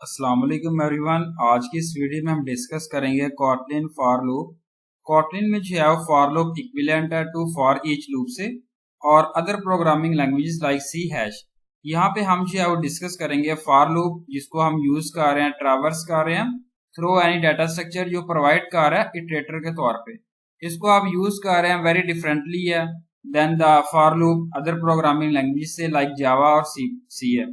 अस्सलाम वालेकुम एवरीवन। आज की इस वीडियो में हम डिस्कस करेंगे कॉटलिन फॉर लूप। कॉटलिन में जो है वो फॉर लूप इक्विवेलेंट है टू फॉर ईच लूप से और other programming languages like C hash. यहाँ पे हम जो है वो डिस्कस करेंगे फॉर लूप जिसको हम यूज कर रहे हैं, ट्रैवर्स कर रहे हैं थ्रू एनी डाटा स्ट्रक्चर जो प्रोवाइड कर रहा है इटरेटर के तौर पे। इसको आप यूज कर रहे हैं वेरी डिफरेंटली है than the for loop other programming language से लाइक जावा और सी है।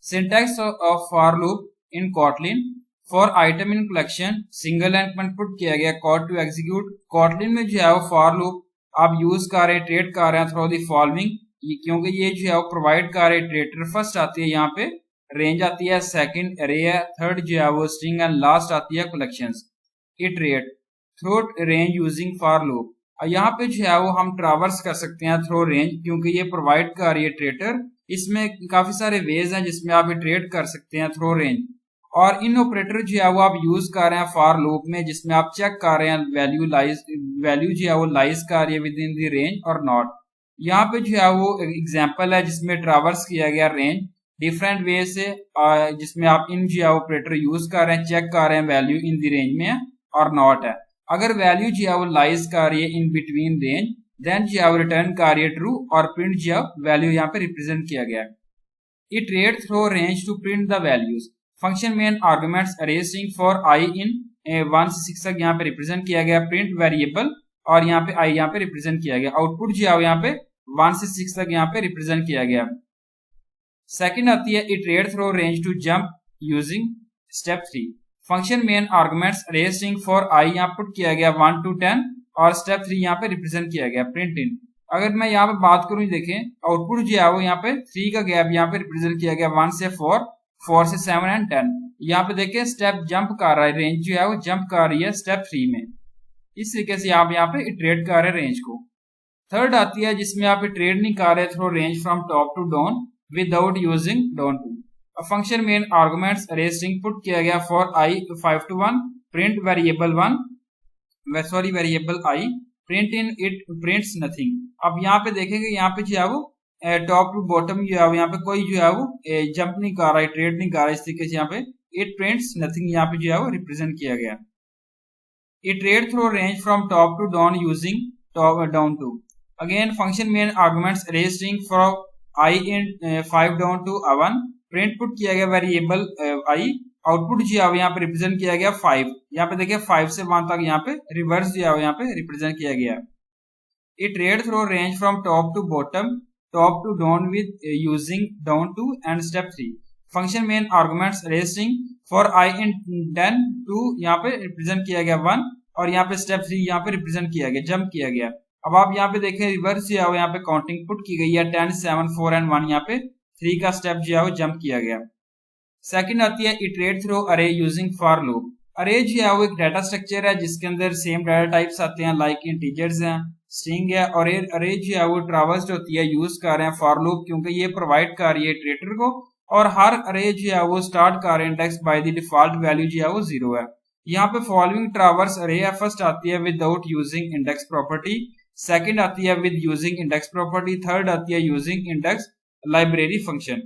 Syntax of for loop in Kotlin for item in collection single line में पुट किया गया कोड टू एग्जीक्यूट। Kotlin में जो है वो फॉर लूप आप यूज कर रहे हैं, ट्रेड कर रहे हैं थ्रू दी फॉलोइंग, क्योंकि ये जो है वो प्रोवाइड कर रहे हैं इटरेटर। फर्स्ट आती है यहाँ पे रेंज आती है, सेकंड अरे है, थर्ड जो है वो स्ट्रिंग एंड लास्ट आती है collections. Iterate through range using for loop. यहाँ पे जो है वो हम ट्रैवर्स कर सकते हैं थ्रू रेंज क्योंकि ये प्रोवाइड कर रही है इटरेटर। इसमें काफी सारे वेज हैं जिसमें आप इटरेट कर सकते हैं थ्रू रेंज। और इन ऑपरेटर जो है वो आप यूज कर रहे हैं फॉर लूप में जिसमें आप चेक कर रहे हैं वैल्यू जो है वो लाइज कर रही है विद इन दी रेंज और नॉट। यहाँ पे जो है वो एग्जांपल है जिसमें ट्रैवर्स किया गया रेंज डिफरेंट वे से, जिसमें आप इन जो है ऑपरेटर यूज कर रहे हैं, चेक कर रहे हैं वैल्यू इन दी रेंज में और नॉट है। अगर वैल्यू जो है वो लाइज कर रही है इन बिटवीन रेंज देन जो है वो रिटर्न कर रही है ट्रू और प्रिंट जो है वैल्यू यहाँ पे रिप्रेजेंट किया गया है। Iterate through range to print the values. Function main arguments array string for I in 1 से 6 तक यहाँ पे रिप्रेजेंट किया गया। प्रिंट वेरिएबल और यहाँ पे आई यहाँ पे रिप्रेजेंट किया गया। आउटपुट जो है यहाँ पे 1 से 6 तक यहाँ पे रिप्रेजेंट किया गया। सेकंड आती है iterate through range to jump using step 3। Function main arguments array string for i यहाँ पुट किया गया 1 to 10 और स्टेप 3 यहाँ पे रिप्रेजेंट किया गया प्रिंट इन। अगर मैं यहाँ पे बात करूं, देखें आउटपुट जो है वो यहाँ पे 3 का गैप यहाँ पे रिप्रेजेंट किया गया 1 से 4, 4 से 7 एंड 10। यहाँ पे देखें स्टेप जंप कर रहा है, रेंज जो है वो जंप कर रही है स्टेप 3 में। इस तरीके से आप यहाँ पे इटरेट कर रहे हैं रेंज को। थर्ड आती है जिसमें आप इटरेट नहीं कर रहे through range from top to down without using down to. Function main arguments array string put किया गया for i 5 to 1 print variable i print in it prints nothing. अब यहाँ पे देखेंगे यहाँ पे जो है वो टॉप टू बॉटम जो है वो यहाँ पे कोई जो है वो जंप नहीं कर रहा है, ट्रेड नहीं कर रहा है। इस तरीके से यहाँ पे इट प्रिंट्स नथिंग यहाँ पे जो है वो रिप्रेजेंट किया गया। Iterate through range from top to down using top down to. Again function main arguments array string from I in 5 down to 1 print put किया गया वेरिएबल आई। आउटपुट जो है यहाँ पे रिप्रेजेंट किया गया 5। यहाँ पे देखिए 5 से 1 तक यहाँ पे रिवर्स जो है यहाँ पे रिप्रेजेंट किया गया। Iterate through range from top to bottom top to down with using down to and step 3। Function main arguments array string for I in 10 to यहाँ पे रिप्रेजेंट किया गया 1 और यहाँ पे स्टेप 3 यहाँ पे रिप्रेजेंट किया गया, जंप किया गया। अब आप यहाँ पे देखें रिवर्स जो है यहाँ पे काउंटिंग पुट की गई है 10, 7, 4 एंड 1। यहाँ पे 3 का स्टेप जो है वो जंप किया गया। सेकंड आती है इटरेट थ्रू अरे यूजिंग फॉर लूप। अरे जो है वो एक डाटा स्ट्रक्चर है जिसके अंदर सेम डाटा टाइप्स आते हैं लाइक इंटीजर्स हैं, स्ट्रिंग है और अरे जो है वो ट्रैवर्स्ड होती है यूज कर रहे हैं फॉर लूप क्योंकि ये प्रोवाइड कर रही है इटरेटर को। और हर अरे जो है वो स्टार्ट कर रहे हैं index by the default value जो है वो 0 है। यहाँ पे फॉलोइंग ट्रैवर्स अरे है। फर्स्ट आती है without using index property, second आती है with using index property, third आती है using index library function.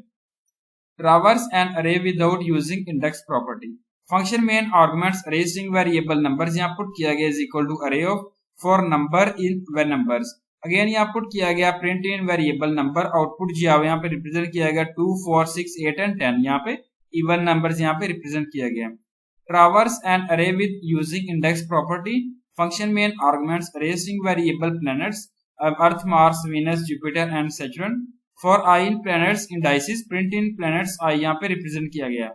Traverse an array without using index property. Function main arguments array string variable numbers यहाँ put किया गया is equal to array of for number in वे numbers. Again यहाँ put किया गया print in variable number. Output जो है यहाँ पे रिप्रेजेंट किया गया 2, 4, 6, 8 एंड 10। यहाँ पे इवन नंबर्स यहाँ पे रिप्रेजेंट किया गया। Traverse an array with using index property. Function main arguments array string variable planets Earth, Mars, Venus, Jupiter and Saturn for I in planets indices. Print in planets I यहाँ पे represent किया गया।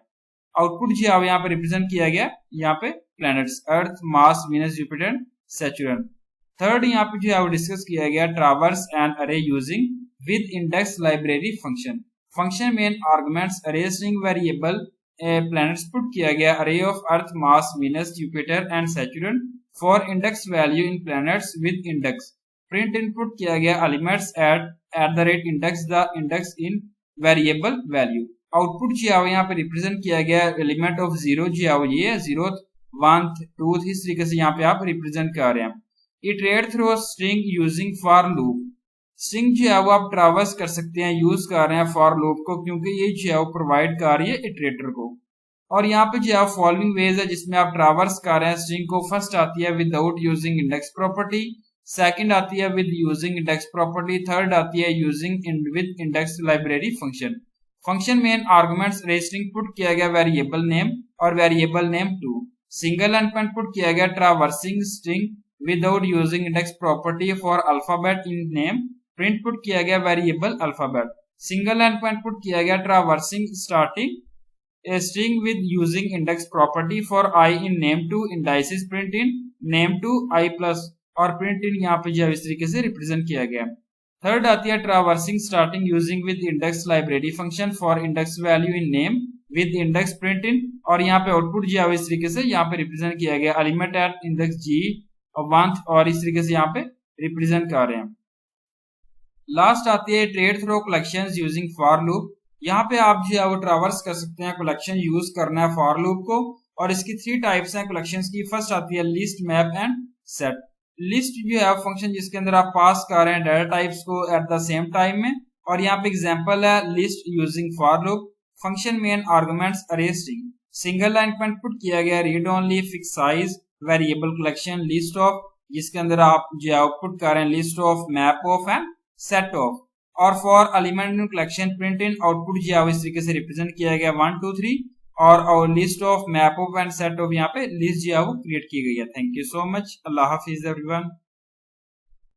Output जो है यहाँ पे represent किया गया यहाँ पे planets Earth, Mars, Venus, Jupiter, Saturn. Third यहाँ पे जो है वो डिस्कस किया गया traverse an array using with index library function. Function main arguments array string variable planets put किया गया array of Earth, Mars, Venus, Jupiter and Saturn for index value in planets with index. Print input किया गया elements at the rate index the index in variable value. Output जो है यहाँ पे represent किया गया एलिमेंट ऑफ 0 जो है वो ये 0th, 1th, 2th। इस तरीके से यहाँ पे आप रिप्रेजेंट कर रहे हैं। Iterate through string using for loop. String जो है वो आप ट्रैवर्स कर सकते हैं, यूज कर रहे हैं फॉर लूप को क्योंकि ये जो है वो प्रोवाइड कर रही है इटरेटर को। और यहाँ पे जो है फॉलोइंग वेज है जिसमें आप ट्रावर्स कर रहे हैं स्ट्रिंग को। फर्स्ट आती है without using index property, second आती है with using index property, third आती है using with index library function. Function main arguments string put किया गया वेरिएबल नेम और variable name 2। Single and point put किया गया traversing string without using index property for alphabet in name. Print put किया गया variable alphabet. Single and point put किया गया traversing starting a string with using index property for I in name2 indices print in name2 I plus और print in यहाँ पे जो इस तरीके से रिप्रेजेंट किया गया। थर्ड आती है traversing starting using with index library function for index value in name with index print in, और यहाँ पे आउटपुट जो इस तरीके से यहाँ पे रिप्रेजेंट किया गया एलिमेंट एट इंडेक्स जी वंथ, और इस तरीके से यहाँ पे रिप्रेजेंट कर रहे हैं। लास्ट आती है iterate through collections using for loop. यहाँ पे आप जो है वो ट्रावर्स कर सकते हैं, कलेक्शन यूज करना है फॉर लूप को, और इसकी 3 टाइप्स हैं कलेक्शंस की। फर्स्ट आती है list, map and set. List जो है फंक्शन जिसके अंदर आप पास कर रहे हैं डाटा टाइप्स को एट द सेम टाइम में, और यहाँ पे एग्जांपल है list using for loop. Function main arguments array string. Single line point put किया गया read only fix size variable collection list of, जिसके अंदर आप जो है आउटपुट कर रहे हैं list of, map of and set of. और for element in collection print in output जो है इस तरीके से रिप्रेजेंट किया गया 1 2 3, और list of, map of and set of यहाँ पे लिस्ट जो है वो क्रिएट की गई है। Thank you so much. Allah Hafiz everyone.